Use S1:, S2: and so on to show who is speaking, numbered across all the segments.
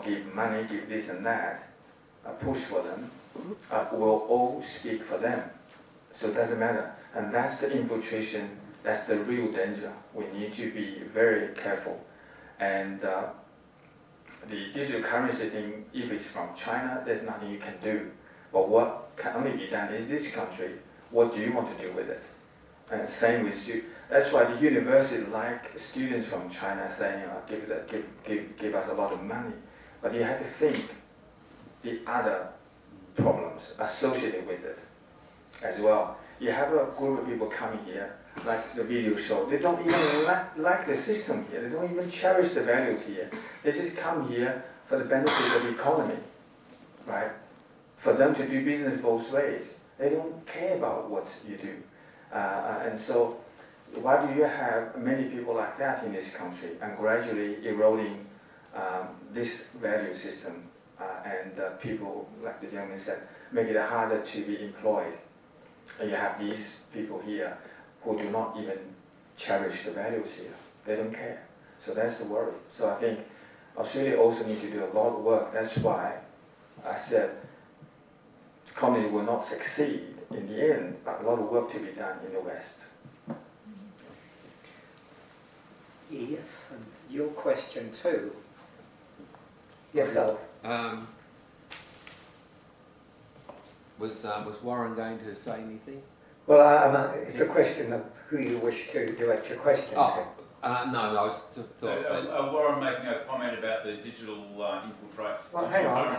S1: give money, give this and that, push for them, will all speak for them. So it doesn't matter. And that's the infiltration, that's the real danger. We need to be very careful. And the digital currency thing, if it's from China, there's nothing you can do. But what can only be done is this country, what do you want to do with it? And same with you. That's why the university like students from China saying, give us a lot of money. But you have to think the other problems associated with it as well. You have a group of people coming here, like the video show, they don't even like the system here, they don't even cherish the values here. They just come here for the benefit of the economy, right? For them to do business both ways. They don't care about what you do. And so, why do you have many people like that in this country and gradually eroding this value system and people, like the gentleman said, make it harder to be employed. And you have these people here who do not even cherish the values here. They don't care. So that's the worry. So I think Australia also needs to do a lot of work. That's why I said communism will not succeed in the end, but a lot of work to be done in the West.
S2: Yes, and your question too. Yes, Al.
S3: Was Warren going to say anything?
S2: Well, it's a question of who you wish to direct your question to.
S3: No, I was thought
S4: Warren making a comment about the digital infiltrate.
S2: Well, hang on.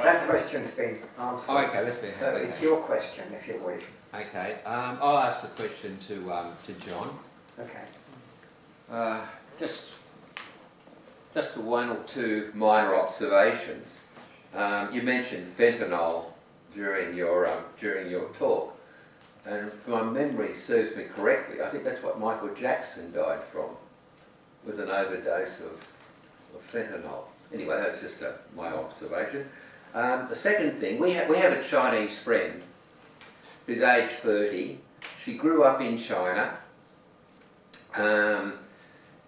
S2: That question's been answered.
S3: Oh, okay, let's be
S2: So it's your question, if you wish.
S3: Okay, I'll ask the question to John.
S2: Okay.
S5: Just one or two minor observations. You mentioned fentanyl during your talk, and if my memory serves me correctly, I think that's what Michael Jackson died from, with an overdose of fentanyl. Anyway, that's just my observation. The second thing, we have a Chinese friend who's age 30. She grew up in China.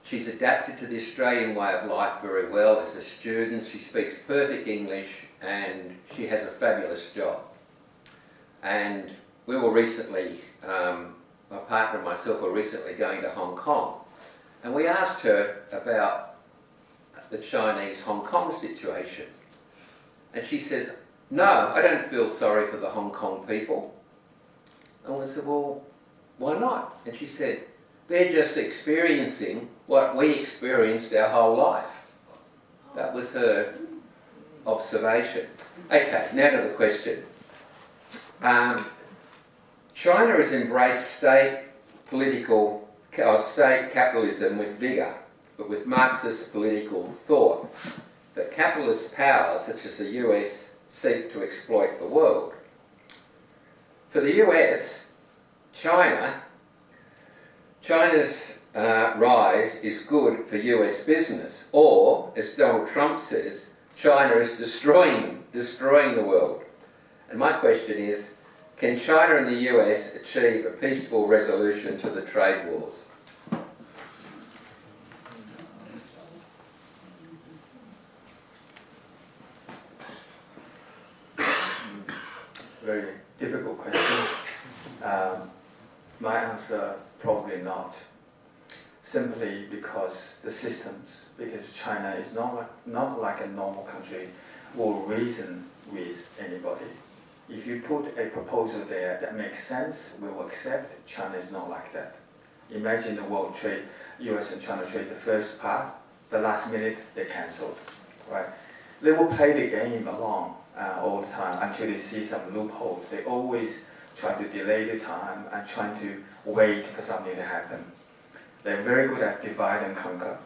S5: She's adapted to the Australian way of life very well as a student. She speaks perfect English and she has a fabulous job. And we were recently, my partner and myself were recently going to Hong Kong, and we asked her about the Chinese Hong Kong situation. And she says, no, I don't feel sorry for the Hong Kong people. And we said, well, why not? And she said, they're just experiencing what we experienced our whole life. That was her observation. Okay, now to the question. China has embraced state capitalism with vigour, but with Marxist political thought that capitalist powers such as the US seek to exploit the world. For the US, China's rise is good for US business, or, as Donald Trump says, China is destroying the world. And my question is, can China and the US achieve a peaceful resolution to the trade wars?
S1: Very difficult question. My answer, probably not. Simply because the systems, because China is not like a normal country, will reason with anybody. If you put a proposal there that makes sense, we will accept. China is not like that. Imagine the world trade, US and China trade, the first part, the last minute they cancelled, right? They will play the game along all the time until they see some loopholes. They always try to delay the time and trying to wait for something to happen. They're very good at divide and conquer.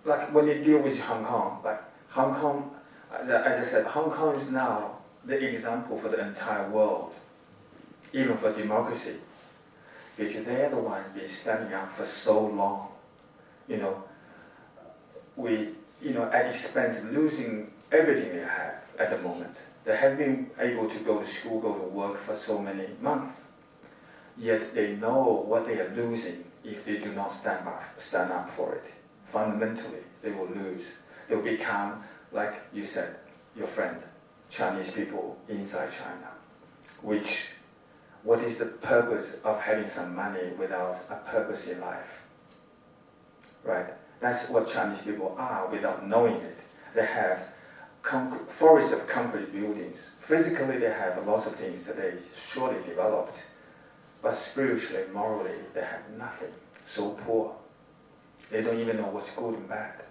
S1: Like when you deal with Hong Kong, as I said, Hong Kong is now the example for the entire world, even for democracy, because they're the ones been standing up for so long. At expense of losing everything they have at the moment. They have been able to go to school, go to work for so many months, yet they know what they are losing if they do not stand up for it. Fundamentally, they will lose. they'll become, like you said, your friend, Chinese people inside China. What is the purpose of having some money without a purpose in life? Right? That's what Chinese people are without knowing it. They have forests of concrete buildings. Physically, they have lots of things today, surely developed. But spiritually, morally, they have nothing. So poor. They don't even know what's good and bad.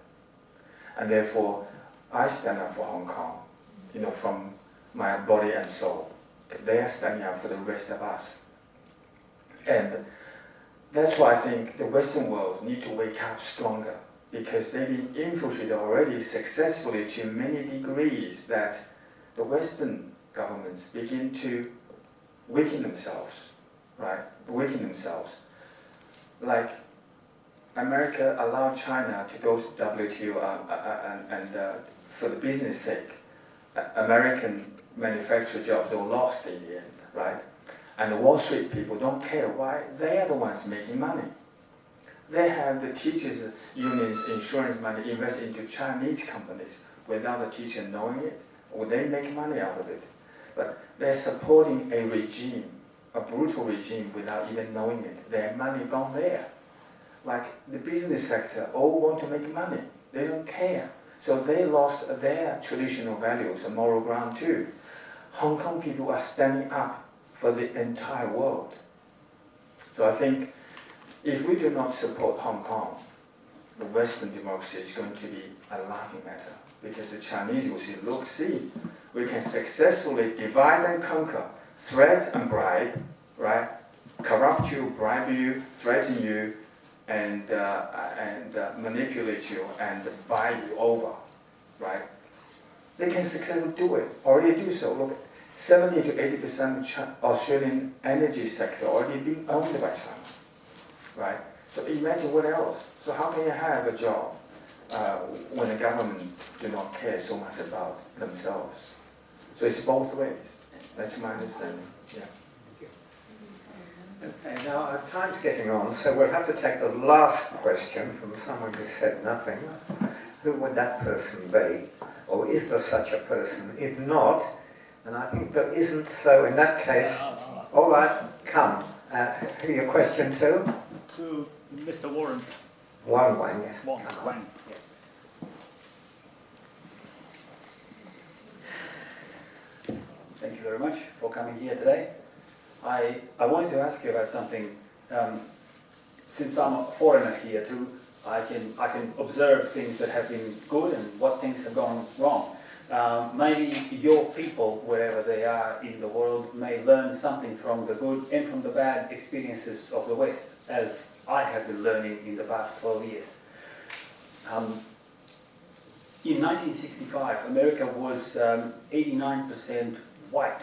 S1: And therefore, I stand up for Hong Kong, from my body and soul. They are standing up for the rest of us. And that's why I think the Western world need to wake up stronger, because they've been infiltrated already successfully to many degrees that the Western governments begin to weaken themselves, right? Weaken themselves. Like America allowed China to go to WTO and for the business sake, American manufactured jobs were lost in the end, right? And the Wall Street people don't care why. They are the ones making money. They have the teachers' unions, insurance money invested into Chinese companies without the teacher knowing it, or they make money out of it. But they're supporting a regime, a brutal regime, without even knowing it. Their money gone there. Like the business sector, all want to make money. They don't care. So they lost their traditional values and moral ground too. Hong Kong people are standing up for the entire world. So I think if we do not support Hong Kong, the Western democracy is going to be a laughing matter, because the Chinese will say, look, see, we can successfully divide and conquer, threat and bribe, right? Corrupt you, bribe you, threaten you, and manipulate you and buy you over, right? They can successfully do it, already do so. Look, 70 to 80% Australian energy sector already being owned by China, right? So imagine what else. So how can you have a job when the government do not care so much about themselves? So it's both ways. That's my understanding. Yeah.
S2: Okay, now our time's getting on, so we'll have to take the last question from someone who said nothing. Who would that person be? Or is there such a person? If not, and I think there isn't, so in that case, all right, come. Who your question to?
S6: To Mr. Warren.
S2: One way, yes.
S6: Wang,
S2: Come on.
S6: Wang.
S7: Thank you very much for coming here today. I wanted to ask you about something. Since I'm a foreigner here too, I can observe things that have been good and what things have gone wrong. Maybe your people, wherever they are in the world, may learn something from the good and from the bad experiences of the West, as I have been learning in the past 12 years. In 1965, America was 89% white,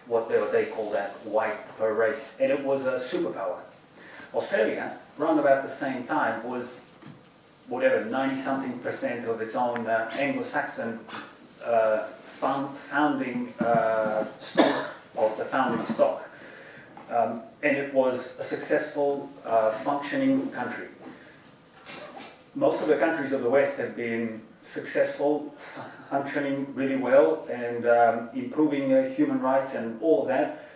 S7: whatever they call that, white per race, and it was a superpower. Australia, around about the same time, was whatever, 90-something% of its own Anglo-Saxon founding stock, of the founding stock. And it was a successful, functioning country. Most of the countries of the West have been successful, functioning really well, and improving human rights and all of that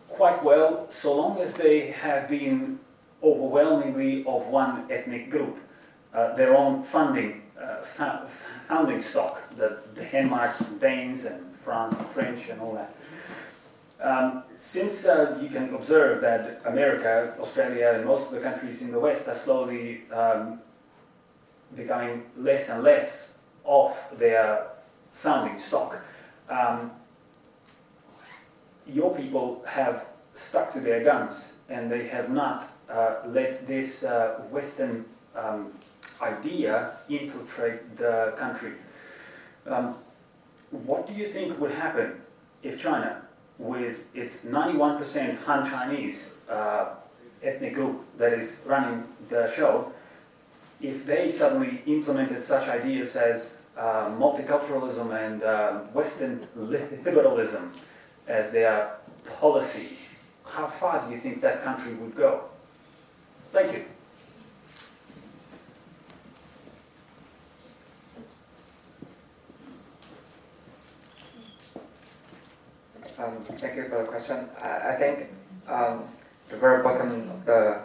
S7: quite well, so long as they have been overwhelmingly of one ethnic group, their own founding stock, the Denmark, Danes, and France, and French, and all that. Since you can observe that America, Australia, and most of the countries in the West are slowly becoming less and less of their founding stock, your people have stuck to their guns, and they have not let this Western idea infiltrate the country. What do you think would happen if China, with its 91% Han Chinese ethnic group that is running the show, if they suddenly implemented such ideas as multiculturalism and Western liberalism as their policy, how far do you think that country would go? Thank you.
S8: Thank you for the question. I think the very bottom of the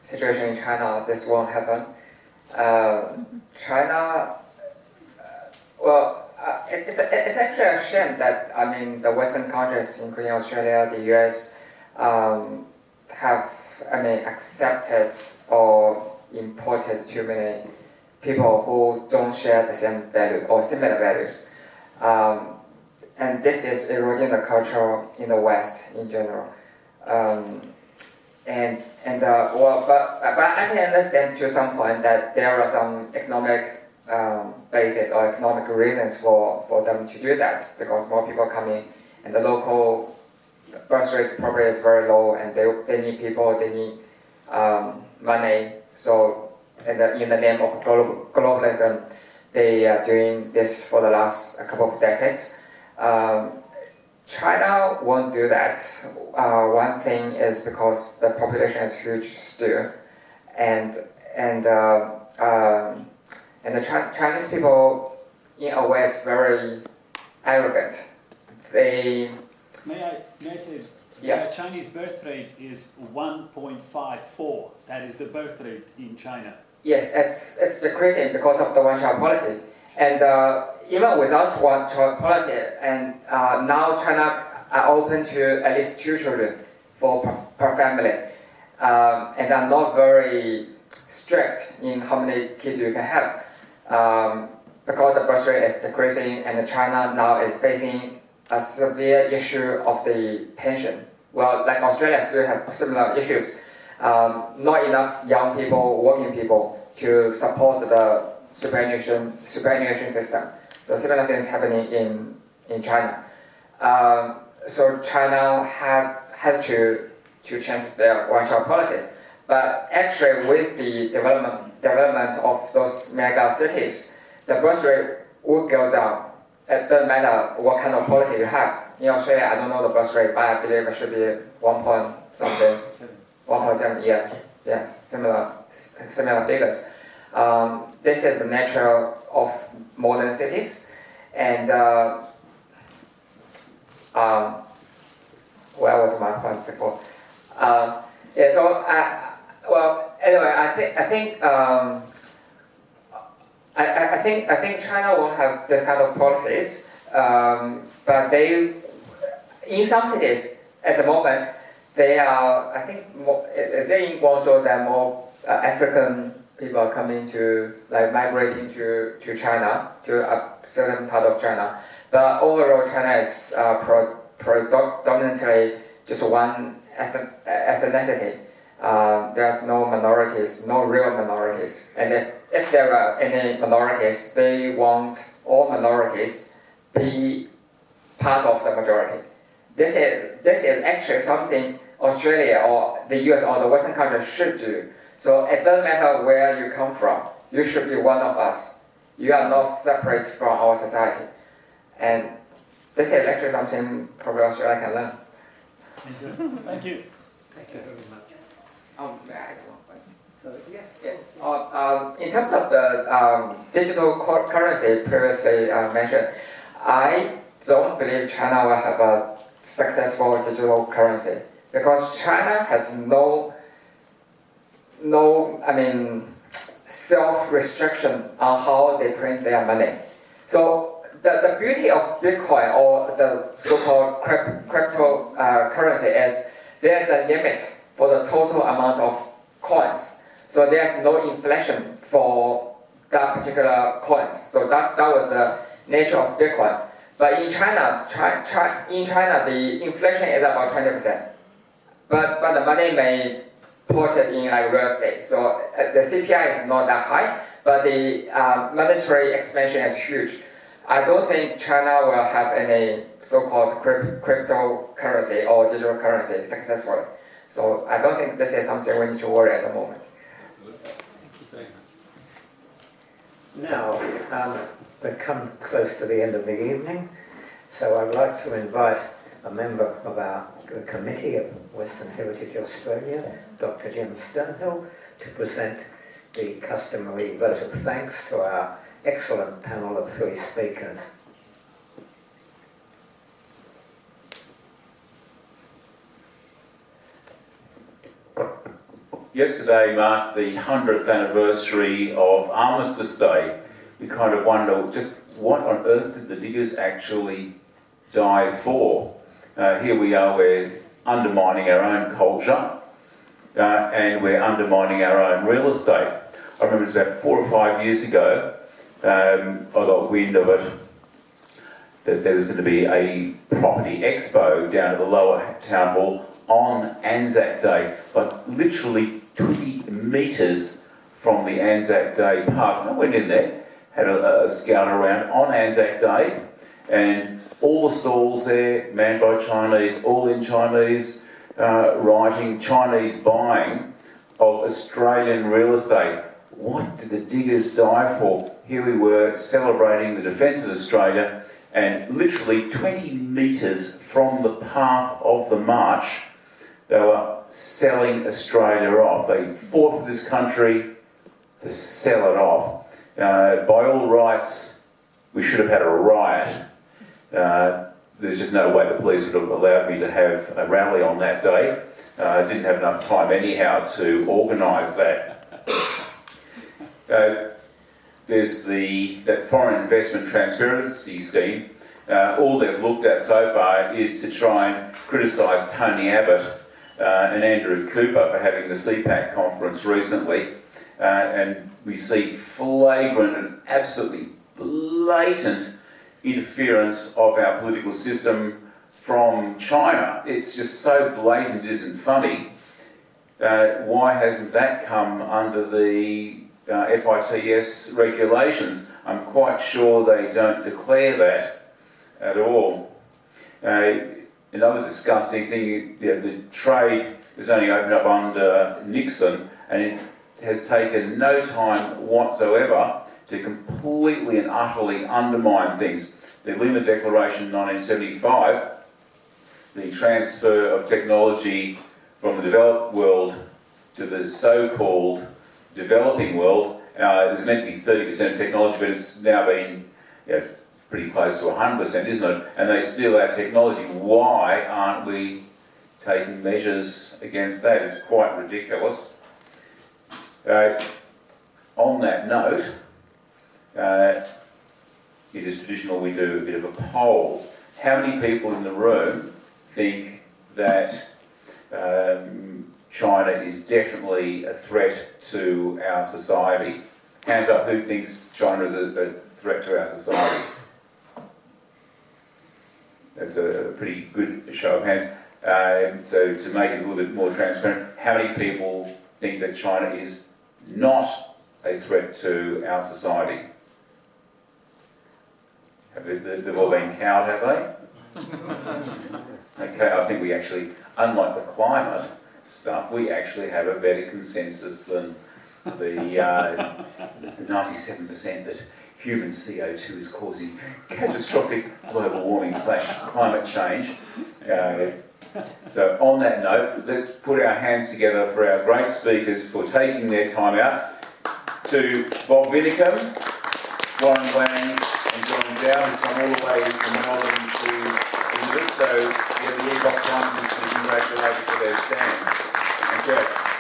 S8: situation in China, this won't happen. China, it's actually a shame that the Western countries, including Australia, the US, have accepted or imported too many people who don't share the same value or similar values. And this is eroding the culture in the West in general. But I can understand to some point that there are some economic basis or economic reasons for them to do that, because more people coming and the local birth rate probably is very low, and they need people, they need money. So in the name of globalism, they are doing this for the last couple of decades. China won't do that. One thing is because the population is huge still, and the Chinese people, in a way, is very arrogant. They
S6: May I say,
S8: Yeah.
S6: the Chinese birth rate is 1.54. That is the birth rate in China.
S8: Yes, it's decreasing because of the one-child policy, and even without one-child policy, and now China are open to at least 2 children per family, and are not very strict in how many kids you can have, because the birth rate is decreasing, and China now is facing a severe issue of the pension. Well, like Australia still have similar issues. Not enough young people, working people, to support the superannuation system. So similar things happening in China. So China has to change their one-child policy. But actually, with the development of those mega cities, the birth rate will go down. It doesn't matter what kind of policy you have. In Australia, I don't know the birth rate, but I believe it should be 1 point something. 1.7, yeah, similar figures. This is the nature of modern cities, and where was my point before? Anyway, I think China will have this kind of policies, but they, in some cities at the moment, they are, I think, more, in Guangzhou, there are more African people are coming to, migrating to China, to a certain part of China. But overall, China is predominantly just one ethnicity. There's no minorities, no real minorities. And if there are any minorities, they want all minorities be part of the majority. This is actually something Australia or the US or the Western countries should do. So it doesn't matter where you come from, you should be one of us. You are not separate from our society. And this is actually something probably Australia can learn.
S6: Thank you.
S2: Thank you very much.
S8: In terms of the digital currency previously mentioned, I don't believe China will have a successful digital currency, because China has no self-restriction on how they print their money. So the beauty of Bitcoin or the so-called crypto currency is there's a limit for the total amount of coins. So there's no inflation for that particular coins. So that was the nature of Bitcoin. But in China, the inflation is about 20%. But the money may put it in real estate. So the CPI is not that high, but the monetary expansion is huge. I don't think China will have any so-called cryptocurrency or digital currency successfully. So I don't think this is something we need to worry at the moment.
S4: Thanks.
S2: Now, we've come close to the end of the evening, so I'd like to invite a member of our committee of Western Heritage Australia, Dr. Jim Sternhill, to present the customary vote of thanks to our excellent panel of 3 speakers.
S9: yesterday marked the 100th anniversary of Armistice Day. We kind of wonder just what on earth did the diggers actually die for? Here we are, we're undermining our own culture and we're undermining our own real estate. I remember it was about 4 or 5 years ago, I got wind of it, that there was going to be a property expo down at the lower town hall on Anzac Day, like literally 20 metres from the Anzac Day park. And I went in there, had a scout around on Anzac Day, and all the stalls there, manned by Chinese, all in Chinese, writing, Chinese buying of Australian real estate. What did the diggers die for? Here we were celebrating the defence of Australia, and literally 20 metres from the path of the march, they were selling Australia off. They fought for this country to sell it off. By all rights, we should have had a riot. There's just no way the police would have allowed me to have a rally on that day. I didn't have enough time anyhow to organise that. There's that foreign investment transparency scheme. All they've looked at so far is to try and criticise Tony Abbott and Andrew Cooper for having the CPAC conference recently. And we see flagrant and absolutely blatant interference of our political system from China. It's just so blatant it isn't funny. Why hasn't that come under the FITS regulations? I'm quite sure they don't declare that at all. Another disgusting thing, the trade was only opened up under Nixon, and it has taken no time whatsoever to completely and utterly undermine things. The Lima Declaration in 1975, the transfer of technology from the developed world to the so-called developing world, it was meant to be 30% of technology, but it's now been pretty close to 100%, isn't it? And they steal our technology. Why aren't we taking measures against that? It's quite ridiculous. On that note, it is traditional we do a bit of a poll. How many people in the room think that China is definitely a threat to our society? Hands up, who thinks China is a threat to our society? That's a pretty good show of hands. So to make it a little bit more transparent, how many people think that China is not a threat to our society? They've all been cowed, have they? Okay, I think we actually, unlike the climate stuff, we actually have a better consensus than the 97% that human CO2 is causing catastrophic global warming / climate change. So on that note, let's put our hands together for our great speakers for taking their time out. To Bob Vinicum, Warren Wang and John Dow, who's come all the way from Melbourne to Inverness, so the Epoch Times to congratulate you for their stand. Thank you.